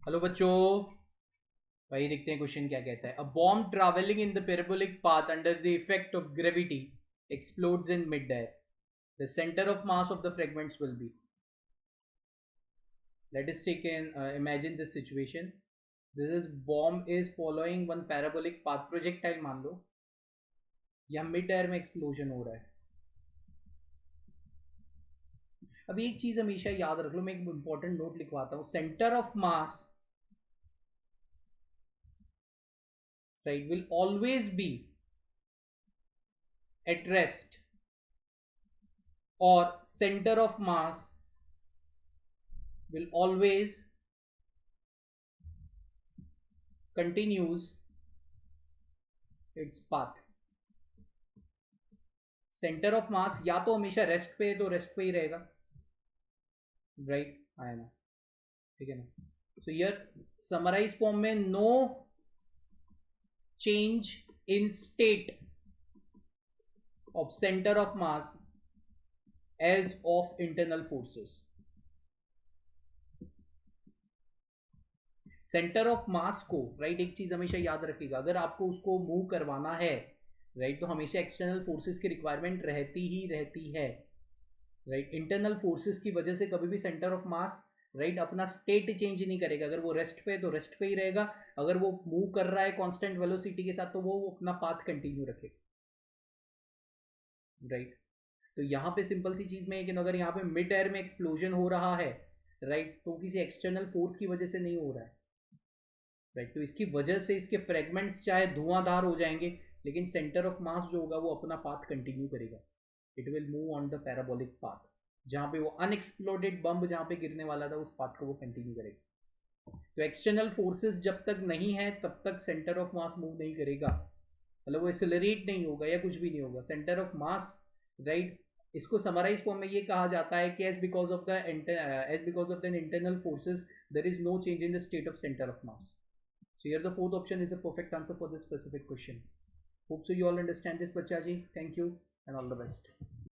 Hello बच्चों, वही देखते हैं क्वेश्चन क्या कहता है. A bomb travelling in the parabolic path under the effect of gravity explodes in mid-air. The center of mass of the fragments will be. Let us take an imagine this situation. This is bomb is following one parabolic path. Projectile मान लो या mid air में explosion हो रहा है. अब एक चीज हमेशा याद रख लो, मैं एक इंपॉर्टेंट नोट लिखवाता हूँ. Centre of mass, right, will always be at rest, or center of mass will always continues its path. Centre of मास या तो हमेशा रेस्ट पे है तो रेस्ट पे ही रहेगा, राइट, आया ना, ठीक है ना. तो यर समराइज फॉर्म में no change in state of centre of mass as of internal forces. Centre of mass को, राइट, एक चीज हमेशा याद रखिएगा, अगर आपको उसको मूव करवाना है, राइट, तो हमेशा एक्सटर्नल फोर्सेस की रिक्वायरमेंट रहती है, राइट. इंटरनल फोर्सेस की वजह से कभी भी सेंटर ऑफ मास, राइट, अपना स्टेट चेंज नहीं करेगा. अगर वो रेस्ट पे है तो रेस्ट पे ही रहेगा, अगर वो मूव कर रहा है कांस्टेंट वेलोसिटी के साथ तो वो अपना पाथ कंटिन्यू रखेगा, राइट. तो यहाँ पे सिंपल सी चीज में है कि अगर यहाँ पे मिड एयर में एक्सप्लोजन हो रहा है, राइट, तो किसी एक्सटर्नल फोर्स की वजह से नहीं हो रहा है, राइट. तो इसकी वजह से इसके फ्रेगमेंट्स चाहे धुआंधार हो जाएंगे, लेकिन सेंटर ऑफ मास जो होगा वो अपना पाथ कंटिन्यू करेगा. It will move on the parabolic path. जहाँ पे वो अनएक्सप्लोडेड बम्ब जहाँ पे गिरने वाला था उस पाथ को वो कंटिन्यू करेगा. तो एक्सटर्नल फोर्सेस जब तक नहीं है तब तक सेंटर ऑफ मास मूव नहीं करेगा, मतलब वो एक्सेलरेट नहीं होगा या कुछ भी नहीं होगा. सेंटर ऑफ मास, राइट, इसको समराइज फॉर्म में ये कहा जाता है कि as because of the internal forces there is no change in the state of centre of mass. So here the fourth option is the perfect answer for this specific question. Hope so you all understand this, Bachaji. Thank you and all the best.